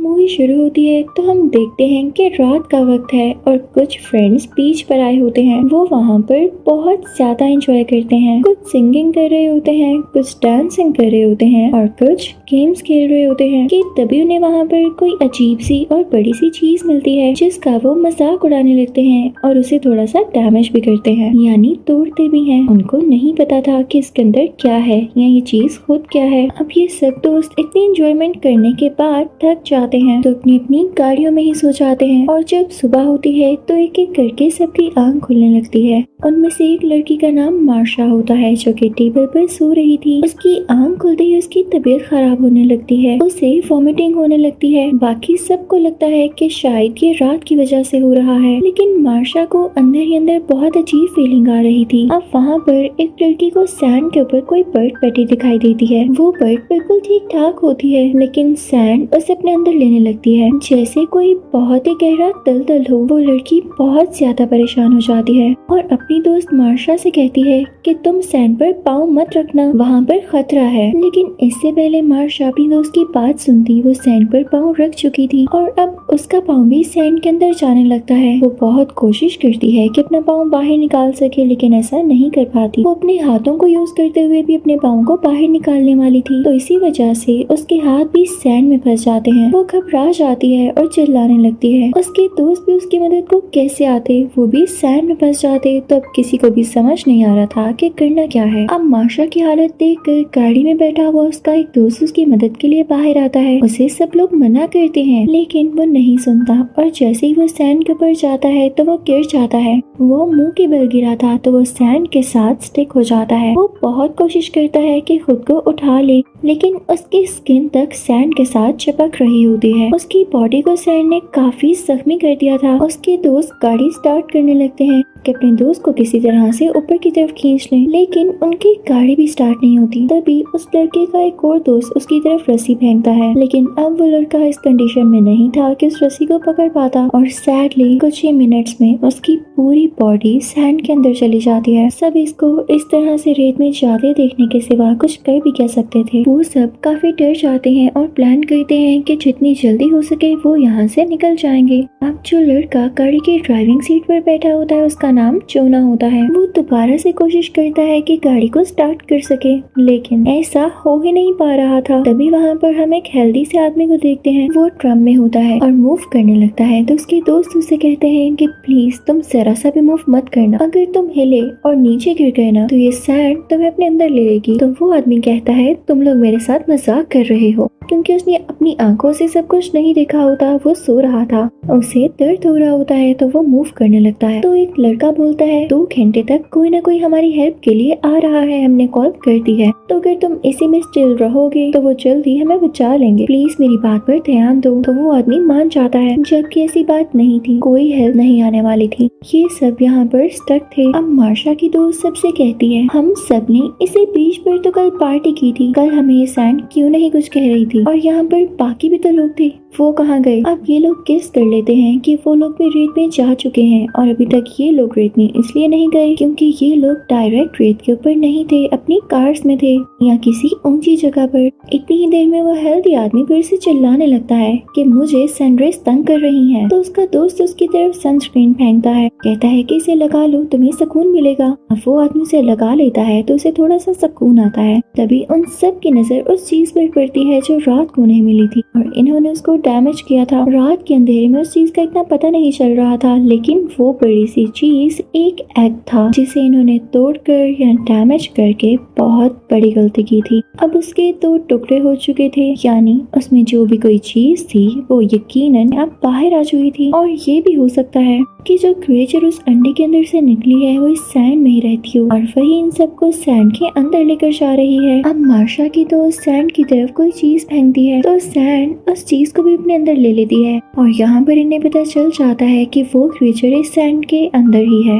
Movie शुरू होती है तो हम देखते हैं कि रात का वक्त है और कुछ फ्रेंड्स बीच पर आए होते हैं। वो वहाँ पर बहुत ज्यादा एंजॉय करते हैं। कुछ सिंगिंग कर रहे होते हैं, कुछ डांसिंग कर रहे होते हैं और कुछ गेम्स खेल रहे होते हैं कि तभी उन्हें वहाँ पर कोई अजीब सी और बड़ी सी चीज मिलती है जिसका वो मजाक उड़ाने लगते हैं और उसे थोड़ा सा डैमेज भी करते हैं, यानी तोड़ते भी हैं। उनको नहीं पता था कि इसके अंदर क्या है या ये चीज खुद क्या है। अब ये सब दोस्त इतनी एंजॉयमेंट करने के बाद थक जाते हैं तो अपनी अपनी गाड़ियों में ही सो जाते हैं और जब सुबह होती है तो एक एक करके सबकी आंख खुलने लगती है। उनमें से एक लड़की का नाम मार्शा होता है जो कि टेबल पर सो रही थी। उसकी आंख खुलते ही उसकी तबीयत खराब होने लगती है, उसे वॉमिटिंग होने लगती है। बाकी सबको लगता है कि शायद ये रात की वजह से हो रहा है, लेकिन मार्शा को अंदर ही अंदर बहुत अजीब फीलिंग आ रही थी। अब वहाँ पर एक लड़की को सैंड के ऊपर कोई बर्ड बैठी दिखाई देती है। वो बर्ड बिल्कुल ठीक ठाक होती है लेकिन सैंड उसे अपने अंदर लेने लगती है जैसे कोई बहुत ही गहरा दलदल हो। वो लड़की बहुत ज्यादा परेशान हो जाती है और अपनी दोस्त मार्शा से कहती है कि तुम सैंड पर पाँव मत रखना, वहाँ पर खतरा है। लेकिन इससे पहले मार्शा अपनी दोस्त की बात सुनती वो सैंड पर पाँव रख चुकी थी और अब उसका पाँव भी सैंड के अंदर जाने लगता है। वो बहुत कोशिश करती है कि अपना पाँव बाहर निकाल सके लेकिन ऐसा नहीं कर पाती। वो अपने हाथों को यूज करते हुए भी अपने पाँव को बाहर निकालने वाली थी तो इसी वजह से उसके हाथ भी सैंड में फंस जाते हैं। वो घबरा जाती है और चिल्लाने लगती है। उसके दोस्त भी उसकी मदद को कैसे आते, वो भी सैंड में फंस जाते। तो अब किसी को भी समझ नहीं आ रहा था कि करना क्या है। अब मार्शा की हालत देखकर गाड़ी में बैठा हुआ उसका एक दोस्त उसकी मदद के लिए बाहर आता है। उसे सब लोग मना करते हैं लेकिन वो नहीं सुनता और जैसे ही वो सैंड के ऊपर जाता है तो वो गिर जाता है। वो मुंह के बल गिरा था तो वो सैंड के साथ स्टिक हो जाता है। वो बहुत कोशिश करता है कि खुद को उठा ले लेकिन उसकी स्किन तक सैंड के साथ चिपक रही होती है। उसकी बॉडी को सैंड ने काफी जख्मी कर दिया था। उसके दोस्त गाड़ी स्टार्ट करने लगते हैं कि अपने दोस्त को किसी तरह से ऊपर की तरफ खींच लें, लेकिन उनकी गाड़ी भी स्टार्ट नहीं होती। तभी उस लड़के का एक और दोस्त उसकी तरफ रस्सी फेंकता है लेकिन अब वो लड़का इस कंडीशन में नहीं था कि उस रस्सी को पकड़ पाता और सैडली कुछ ही मिनट्स में उसकी पूरी बॉडी सैंड के अंदर चली जाती है। सब इसको इस तरह से रेत में जाते देखने के सिवा कुछ कर भी कह सकते थे। वो सब काफी डर जाते हैं और प्लान करते हैं कि जितनी जल्दी हो सके वो यहाँ से निकल जाएंगे। अब जो लड़का गाड़ी की ड्राइविंग सीट पर बैठा होता है उसका नाम जोना होता है। वो दोबारा से कोशिश करता है कि गाड़ी को स्टार्ट कर सके लेकिन ऐसा हो ही नहीं पा रहा था। तभी वहाँ पर हम एक हेल्दी से आदमी को देखते हैं। वो ड्रम में होता है और मूव करने लगता है तो उसके दोस्त उससे कहते हैं कि प्लीज तुम जरा सा भी मूव मत करना, अगर तुम हिले और नीचे गिर गए ना तो ये सैंड तुम्हें अपने अंदर ले लेगी। तो वो आदमी कहता है तुम लोग मेरे साथ मजाक कर रहे हो, क्योंकि उसने अपनी आंखों से सब कुछ नहीं देखा होता। वो सो रहा था, उसे दर्द हो रहा होता है तो वो मूव करने लगता है। तो एक लड़का बोलता है 2 घंटे तक कोई ना कोई हमारी हेल्प के लिए आ रहा है, हमने कॉल कर दी है, तो अगर तुम इसी में स्टिल रहोगे तो वो जल्दी हमें बचा लेंगे, प्लीज मेरी बात पर ध्यान दो। तो वो आदमी मान जाता है जबकि ऐसी बात नहीं थी, कोई हेल्प नहीं आने वाली थी। ये सब यहाँ पर स्टक थे। अब मार्शा की दोस्त सबसे कहती है हम सब ने इसी बीच पर तो कल पार्टी की थी, कल हमें ये सैंड क्यों नहीं कुछ कह रही थी और यहाँ पर बाकी भी तो लोग थे, वो कहाँ गए। अब ये लोग गेस कर लेते हैं कि वो लोग भी रेत में जा चुके हैं और अभी तक ये लोग रेत में इसलिए नहीं गए क्योंकि ये लोग डायरेक्ट रेत के ऊपर नहीं थे, अपनी कार्स में थे या किसी ऊंची जगह पर। इतनी ही देर में वो हेल्दी आदमी फिर से चिल्लाने लगता है कि मुझे सनरेज तंग कर रही हैं। तो उसका दोस्त उसकी तरफ सनस्क्रीन फेंकता है, कहता है कि इसे लगा लो तुम्हें सुकून मिलेगा। अब वो आदमी उसे लगा लेता है तो उसे थोड़ा सा सुकून आता है। तभी उन सब की नजर उस चीज पर पड़ती है जो रात को उन्हें मिली थी और इन्होंने उसको डैमेज किया था। रात के अंधेरे में उस चीज का इतना पता नहीं चल रहा था लेकिन वो बड़ी सी चीज एक एग था जिसे इन्होंने तोड़कर या डैमेज करके बहुत बड़ी गलती की थी। अब उसके 2 टुकड़े हो चुके थे, यानी उसमें जो भी कोई चीज थी वो यकीनन अब बाहर आ चुकी थी। और ये भी हो सकता है कि जो क्रिएचर उस अंडे के अंदर से निकली है वो इस सैंड में ही रहती हो और वही इन सबको सैंड के अंदर लेकर जा रही है। अब मार्शा की तो सैंड की तरफ कोई चीज फेंकती है तो सैंड उस चीज को भी अपने अंदर ले लेती है और यहाँ पर इन्हें पता चल जाता है कि वो क्रिएचर इस सैंड के अंदर ही है।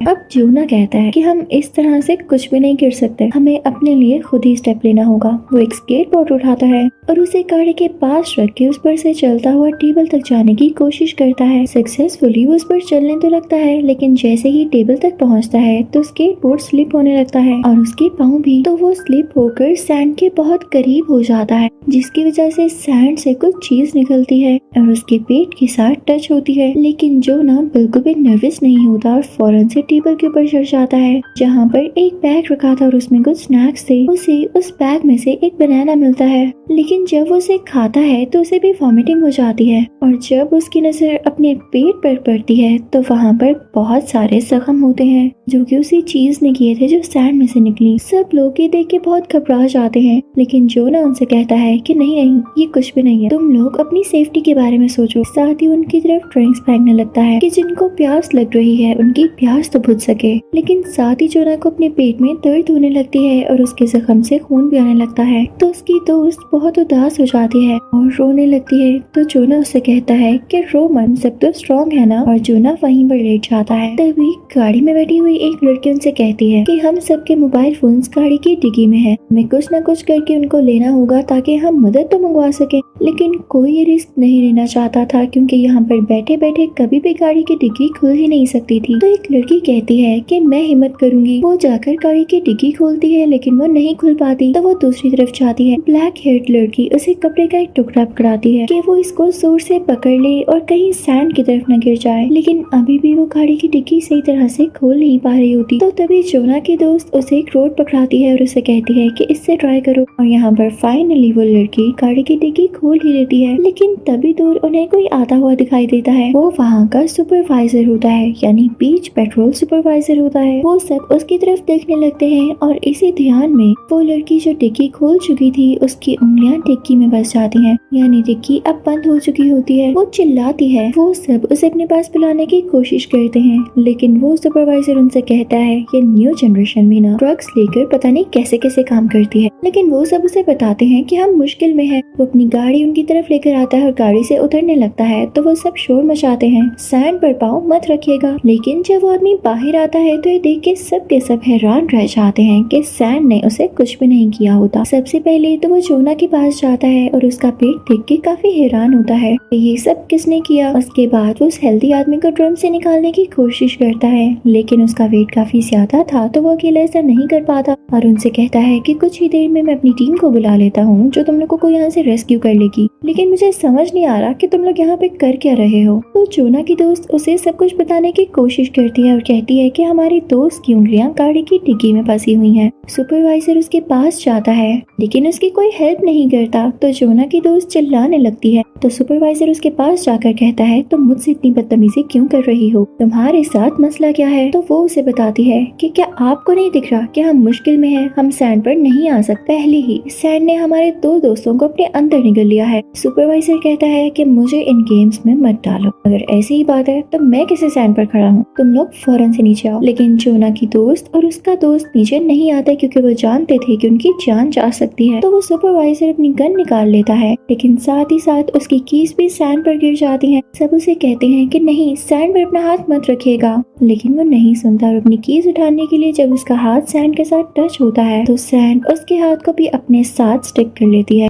अब जोना कहता है कि हम इस तरह से कुछ भी नहीं कर सकते, हमें अपने लिए खुद ही स्टेप लेना होगा। वो एक स्केटबोर्ड उठाता है और उसे गाड़ी के पास रख के उस पर से चलता हुआ टेबल तक जाने की कोशिश करता है। सक्सेसफुली वो उस पर चलने तो लगता है, लेकिन जैसे ही टेबल तक पहुंचता है तो स्केटबोर्ड स्लिप होने लगता है और उसके पाँव भी। तो वो स्लिप होकर सैंड के बहुत करीब हो जाता है, जिसकी वजह से सैंड से कुछ चीज निकलती है और उसके पेट के साथ टच होती है। लेकिन जोना बिल्कुल भी नर्वस नहीं होता और फौरन से टेबल के ऊपर चढ़ जाता है, जहाँ पर एक बैग रखा था और उसमें कुछ स्नैक्स थे। उसे उस बैग में से एक बनाना मिलता है, लेकिन जब वो उसे खाता है तो उसे भी वॉमिटिंग हो जाती है। और जब उसकी नजर अपने पेट पर पड़ती है तो वहाँ पर बहुत सारे जख्म होते हैं जो कि उसी चीज ने किए थे जो सैंड में से निकली। सब लोग ये देख के बहुत घबरा जाते हैं, लेकिन जोना उनसे कहता है कि नहीं नहीं, ये कुछ भी नहीं है, तुम लोग अपनी सेफ्टी के बारे में सोचो। साथ ही उनकी तरफ ड्रिंक्स फेंकने लगता है कि जिनको प्यास लग रही है उनकी प्यास तो बुझ सके। लेकिन साथ ही जोना को अपने पेट में दर्द होने लगती है और उसके जख्म से खून भी आने लगता है। तो उसकी दोस्त बहुत उदास हो जाती है और रोने लगती है। तो जोना उससे कहता है कि रो मत, सब तो स्ट्रॉन्ग है ना। और जोना वहीं पर लेट जाता है। तभी गाड़ी में बैठी हुई एक लड़की उनसे कहती है कि हम सबके मोबाइल फोन्स गाड़ी की डिग्गी में है, हमें कुछ न कुछ करके उनको लेना होगा ताकि हम मदद तो मंगवा सके। लेकिन कोई ये रिस्क नहीं लेना चाहता था, क्योंकि यहाँ पर बैठे बैठे कभी भी गाड़ी की डिग्गी खुल ही नहीं सकती थी। तो एक लड़की कहती है कि मैं हिम्मत करूंगी। वो जाकर गाड़ी की डिग्गी खोलती है, लेकिन वो नहीं खुल पाती। तो वो दूसरी तरफ जाती है। ब्लैक हेयर्ड लड़की उसे कपड़े का एक टुकड़ा पकड़ाती है कि वो इसको जोर से पकड़ ले और कहीं सैंड की तरफ न गिर जाए। लेकिन अभी भी वो गाड़ी की डिग्गी सही तरह से खोल नहीं पा रही होती। तो तभी जोना की दोस्त उसे एक रोड पकड़ाती है और उसे कहती है कि इससे ट्राई करो। और यहाँ पर फाइनली वो लड़की गाड़ी की डिग्गी खोल ही लेती है। लेकिन तभी दूर उन्हें कोई आता हुआ दिखाई देता है। वो वहाँ का सुपरवाइजर होता है, यानी बीच पेट्रोल सुपरवाइजर होता है। वो सब उसकी तरफ देखने लगते हैं और इसी ध्यान में वो लड़की जो डिग्गी खोल चुकी थी उसकी उंगलियां डिग्गी में फंस जाती हैं, यानी डिग्गी अब बंद हो चुकी होती है। वो चिल्लाती है। वो सब उसे अपने पास बुलाने की कोशिश करते हैं, लेकिन वो सुपरवाइजर उनसे कहता है ये न्यू जनरेशन में ना ड्रग्स लेकर पता नहीं कैसे कैसे काम करती है। लेकिन वो सब उसे बताते हैं कि हम मुश्किल में हैं। वो अपनी गाड़ी उनकी तरफ लेकर आता है और गाड़ी से उतरने लगता है तो वो सब शोर मचाते हैं, सैंड पर पाँव मत रखिएगा। लेकिन जब वो आदमी बाहर आता है तो ये देख के सब हैरान रह जाते हैं कि सैंड ने उसे कुछ भी नहीं किया होता। सबसे पहले तो वो जोना के पास जाता है और उसका पेट देख के काफी हैरान होता है ये सब किसने किया। उसके बाद वो उस हेल्दी आदमी को ड्रम से निकालने की कोशिश करता है, लेकिन उसका वेट काफी ज्यादा था तो वो अकेले ऐसा नहीं कर पाता और उनसे कहता है कि कुछ ही देर में मैं अपनी टीम को बुला लेता हूँ जो तुम लोगों को यहाँ से रेस्क्यू कर लेगी। लेकिन मुझे समझ नहीं आ रहा कि तुम लोग यहाँ पे कर क्या रहे हो। तो जोना की दोस्त उसे सब कुछ बताने की कोशिश करती है और कहती है कि हमारी दोस्त की उंगलियां गाड़ी की डिग्गी में फंसी हुई हैं। सुपरवाइजर उसके पास जाता है, लेकिन उसकी कोई हेल्प नहीं करता। तो जोना की दोस्त चिल्लाने लगती है। तो सुपरवाइजर उसके पास जाकर कहता है तुम मुझसे इतनी बदतमीजी क्यों कर रही हो, तुम्हारे साथ मसला क्या है। तो वो उसे बताती है कि क्या आपको नहीं दिख रहा कि हम मुश्किल में हैं, हम सैंड पर नहीं आ सकते। पहले ही सैंड ने हमारे दो दोस्तों को अपने अंदर निगल लिया है। सुपरवाइजर कहता है कि मुझे इन गेम्स में मत डालो, अगर ऐसी ही बात है तो मैं किसी सैंड पर खड़ा हूँ, तुम लोग फौरन से नीचे आओ। लेकिन जोना की दोस्त और उसका दोस्त नीचे नहीं आते क्योंकि वो जानते थे कि उनकी जान जा सकती है। तो वो सुपरवाइजर अपनी गन निकाल लेता है, लेकिन साथ ही साथ उसकी कीज भी सैंड पर गिर जाती हैं। सब उसे कहते हैं कि नहीं, सैंड पर अपना हाथ मत रखिएगा, लेकिन वो नहीं सुनता और अपनी कीज उठाने के लिए जब उसका हाथ सैंड के साथ टच होता है तो सैंड उसके हाथ को भी अपने साथ स्टिक कर लेती है।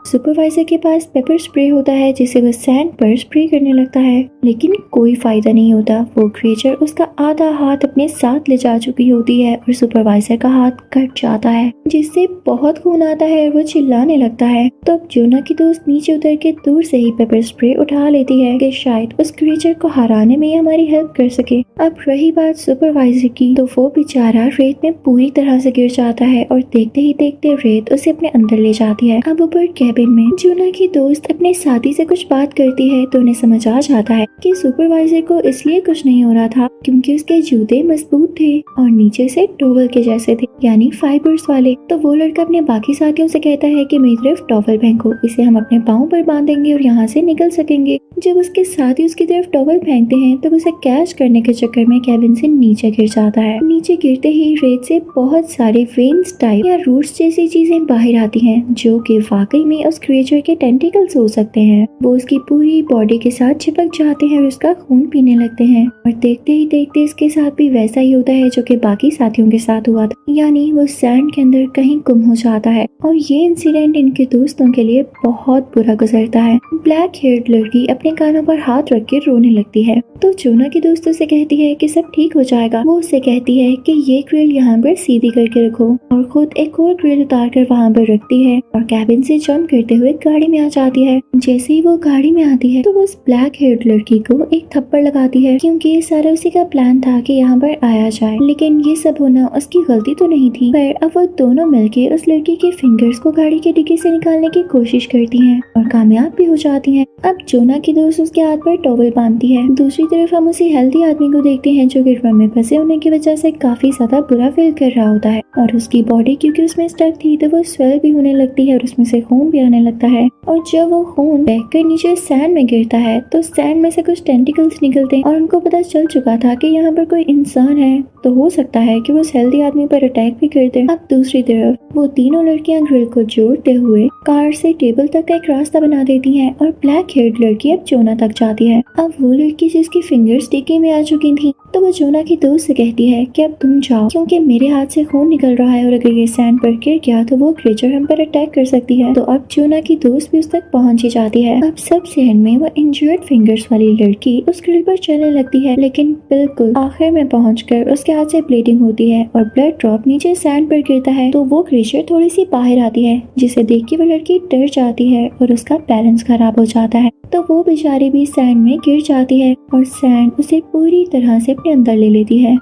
सुपरवाइजर के पास पेपर स्प्रे होता है जिसे वह सैंड पर स्प्रे करने लगता है, लेकिन कोई फायदा नहीं होता। वो क्रिएचर उसका आधा हाथ अपने साथ ले जा चुकी होती है और सुपरवाइजर का हाथ कट जाता है, जिससे बहुत खून आता है और वो चिल्लाने लगता है। तो अब जोना की दोस्त नीचे उतर के दूर से ही पेपर स्प्रे उठा लेती है कि शायद उस क्रिएचर को हराने में हमारी हेल्प कर सके। अब रही बात सुपरवाइजर की, तो वो बेचारा रेत में पूरी तरह से गिर जाता है और देखते ही देखते रेत उसे अपने अंदर ले जाती है। अब ऊपर कैबिन में जोना की दोस्त अपने साथी से कुछ बात करती है तो उन्हें समझ आ जाता है कि सुपरवाइजर को इसलिए कुछ नहीं हो रहा था क्योंकि उसके जूते मजबूत थे और नीचे से टॉवल के जैसे थे, यानी फाइबर्स वाले। तो वो लड़का अपने बाकी साथियों से कहता है कि मेरी तरफ टॉवल फेंको, इसे हम अपने पाँव पर बांधेंगे और यहाँ से निकल सकेंगे। जब उसके साथी उसकी तरफ टॉवल फेंकते हैं तब उसे कैच करने के चक्कर में केविन से नीचे गिर जाता है। नीचे गिरते ही रेत से बहुत सारे वेन्स टाइप या रूट्स जैसी चीजें बाहर आती हैं, जो कि वाकई में उस क्रिएचर के टेंटिकल्स हो सकते हैं। वो उसकी पूरी बॉडी के साथ चिपक जाते हैं और उसका खून पीने लगते हैं और देखते ही देखते इसके साथ भी वैसा ही होता है जो कि बाकी साथियों के साथ हुआ था, यानी वो सैंड के अंदर कहीं गुम हो जाता है। और ये इंसिडेंट इनके दोस्तों के लिए बहुत बुरा गुजरता है। ब्लैक हेयर्ड लड़की अपने कानों पर हाथ रख के रोने लगती है तो जोना की दोस्तों से कहती है कि सब ठीक हो जाएगा। वो उससे कहती है कि ये ग्रिल यहाँ पर सीधी करके रखो और खुद एक और ग्रिल उतार कर वहाँ पर रखती है और कैबिन से जंप करते हुए गाड़ी में आ जाती है। जैसे ही वो गाड़ी में आती है तो वो उस ब्लैक हेयर्ड लड़की को एक थप्पड़ लगाती है, क्योंकि ये सारा उसी का प्लान था कि यहाँ पर आया जाए। लेकिन ये सब होना उसकी गलती तो नहीं थी, पर अब वो दोनों मिलकर उस लड़की के फिंगर्स को गाड़ी के डिक्की से निकालने की कोशिश करती हैं और कामयाब भी हो जाती हैं। अब जोना की दोस्त उसके हाथ पर टॉवल बांधती है। दूसरी तरफ हम उसी हेल्दी आदमी को देखते हैं जो गिरवा में फंसे होने की वजह से काफी ज्यादा बुरा फील कर रहा होता है और उसकी बॉडी क्योंकि उसमें स्टक थी तो वो स्वेल भी होने लगती है और उसमें से खून भी आने लगता है। और जब वो खून बहकर नीचे सैंड में गिरता है तो सैंड में से कुछ टेंटिकल्स निकलते हैं और उनको पता चल चुका था कि यहाँ पर कोई इंसान है, तो हो सकता है कि वो उस हेल्दी आदमी पर अटैक भी कर दे। अब दूसरी तरफ वो तीनों लड़कियां ग्रिल को जोड़ते हुए कार से टेबल तक का एक रास्ता बना देती हैं और ब्लैक हेयर्ड लड़की अब जोना तक जाती है। अब वो लड़की जिसकी फिंगर्स डिक्की में आ चुकी थी तो वो जोना की दोस्त से कहती है कि अब तुम जाओ, क्योंकि मेरे हाथ से खून निकल रहा है और अगर ये सैंड पर गिर गया तो वो क्रीचर हम पर अटैक कर सकती है। तो अब जोना की दोस्त भी उस तक पहुंच ही जाती है। अब सबसे एंड में वो इंजर्ड फिंगर्स वाली लड़की उस ग्रिल पर चलने लगती है, लेकिन बिल्कुल आखिर में पहुंचकर उसके हाथ से ब्लीडिंग होती है और ब्लड ड्रॉप नीचे सैंड पर गिरता है। तो वो क्रीचर थोड़ी सी बाहर आती है, जिसे देख के वो लड़की डर जाती है और उसका बैलेंस खराब हो जाता है। तो वो बेचारी भी सैंड में गिर जाती है और सैंड उसे पूरी तरह से अपने अंदर ले लेती है।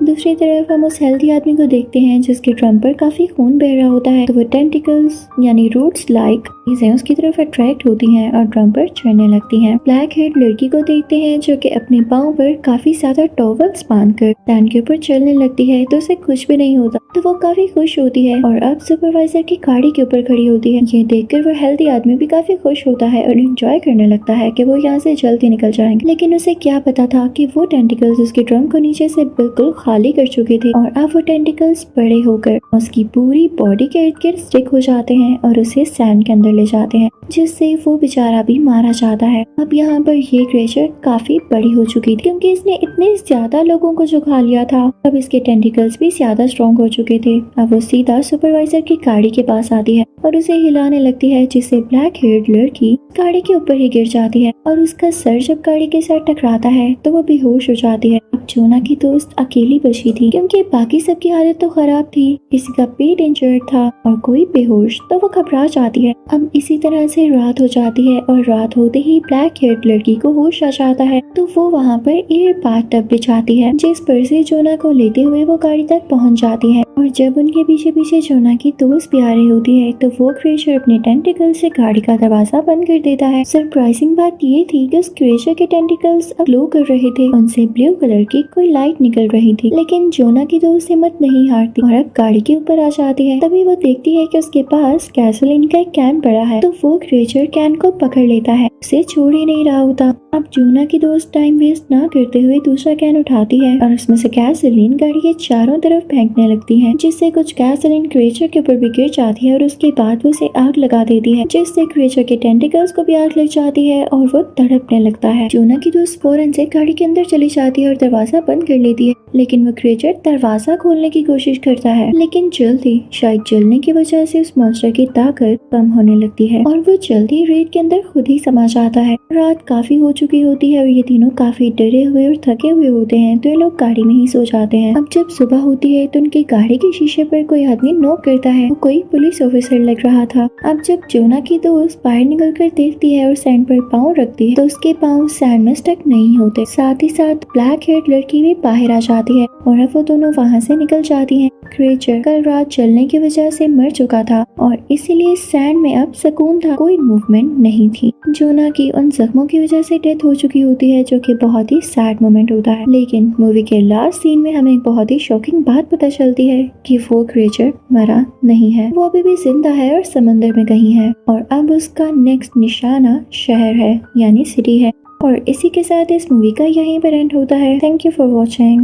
दूसरी तरफ हम उस हेल्दी आदमी को देखते हैं जिसके ड्रम पर काफी खून बह रहा होता है। तो वो टेंटिकल्स यानी रूट्स लाइक चीजें उसकी तरफ अट्रैक्ट होती हैं और ड्रम पर चढ़ने लगती हैं। ब्लैक हेड लड़की को देखते हैं जो कि अपने पाँव पर काफी ज्यादा टॉवल्स बांधकर सैंड के ऊपर चलने लगती है, तो उसे कुछ भी नहीं होता। तो वो काफी खुश होती है और अब सुपरवाइजर की गाड़ी के ऊपर खड़ी होती है। ये देखकर वो हेल्दी आदमी भी काफी खुश होता है और एंजॉय करने लगता है कि वो यहाँ से जल्दी निकल जाएंगे। लेकिन उसे क्या पता था कि वो टेंटिकल्स उसके ड्रम को नीचे से बिल्कुल खाली कर चुके थे और अब वो टेंटिकल्स बड़े होकर उसकी पूरी बॉडी के इर्द गिर्द स्टिक हो जाते हैं और उसे सैंड के अंदर ले जाते हैं, जिससे वो बेचारा भी मारा जाता है। अब यहाँ पर ये क्रिएचर काफी बड़ी हो चुकी थी क्योंकि इसने इतने ज्यादा लोगों को झुका लिया था। अब इसके टेंटिकल्स भी ज्यादा स्ट्रॉन्ग हो चुके थे। अब वो सीधा सुपरवाइजर की गाड़ी के पास आती है और उसे हिलाने लगती है, जिससे ब्लैक हेयर्ड लड़की गाड़ी के ऊपर ही गिर जाती है और उसका सर जब गाड़ी के साथ टकराता है तो वो बेहोश हो जाती है। अब जोना की दोस्त अकेली बची थी क्योंकि बाकी सबकी हालत तो खराब थी, किसी का पेट इंजर्ड था और कोई बेहोश, तो वो घबरा जाती है। अब इसी तरह से रात हो जाती है और रात होते ही ब्लैक हेयर्ड लड़की को होश आ जाता है, तो वो वहाँ पर एयर बाथटब बिछाती है, जिस पर से जोना को लेते हुए वो गाड़ी तक पहुँच जाती है। और जब उनके पीछे पीछे जोना की दोस्त भी आ रही होती है तो वो क्रिएचर अपने टेंटिकल से गाड़ी का दरवाजा बंद कर देता है। सरप्राइजिंग बात ये थी कि उस क्रिएचर के टेंटिकल्स अब ग्लो कर रहे थे, उनसे ब्लू कलर की कोई लाइट निकल रही थी। लेकिन जोना की दोस्त हिम्मत नहीं हारती और अब गाड़ी के ऊपर आ जाती है। तभी वो देखती है कि उसके पास गैसोलीन का एक कैन पड़ा है, तो वो क्रिएचर कैन को पकड़ लेता है, उसे छोड़ ही नहीं रहा होता। अब जोना की दोस्त टाइम वेस्ट ना करते हुए दूसरा कैन उठाती है और उसमें से गैसोलीन गाड़ी के चारों तरफ फेंकने लगती है, जिससे कुछ गैसोलीन क्रिएचर के ऊपर भी गिर जाती है और उसके बाद वो उसे आग लगा देती है, जिससे क्रिएचर के टेंटिकल्स को भी आग लग जाती है और वो तड़पने लगता है। जोना की दोस्त फौरन से गाड़ी के अंदर चली जाती है और दरवाजा बंद कर लेती है, लेकिन वो क्रिएचर दरवाजा खोलने की कोशिश करता है, लेकिन जल्दी शायद जलने की वजह से उस मॉन्स्टर की ताकत कम होने लगती है और वो जल्दी रेत के अंदर खुद ही समा जाता है। रात काफी हो चुकी होती है और ये तीनों काफी डरे हुए और थके हुए होते हैं, तो ये लोग गाड़ी में ही सो जाते हैं। अब जब सुबह होती है तो उनकी गाड़ी के शीशे पर कोई आदमी नॉक करता है, वो कोई पुलिस ऑफिसर लग रहा था। अब जब जोना की दोस्त बाहर निकल कर देखती है और सैंड पर पाँव रखती है तो उसके पाँव सैंड में स्टक नहीं होते। साथ ही साथ ब्लैक हेयर्ड लड़की भी बाहर आ जाती है और अब वो दोनों वहाँ से निकल जाती हैं। क्रिएचर कल रात जलने की वजह से मर चुका था और इसीलिए सैंड में अब सुकून था, कोई मूवमेंट नहीं थी। जोना की उन जख्मों की वजह से डेथ हो चुकी होती है, जो कि बहुत ही सैड मोमेंट होता है। लेकिन मूवी के लास्ट सीन में हमें एक बहुत ही शॉकिंग बात पता चलती है कि वो क्रिएचर मरा नहीं है, वो अभी भी जिंदा है और समंदर में कहीं है और अब उसका नेक्स्ट निशाना शहर है यानी सिटी है। और इसी के साथ इस मूवी का यहीं पर एंड होता है। Thank you for watching.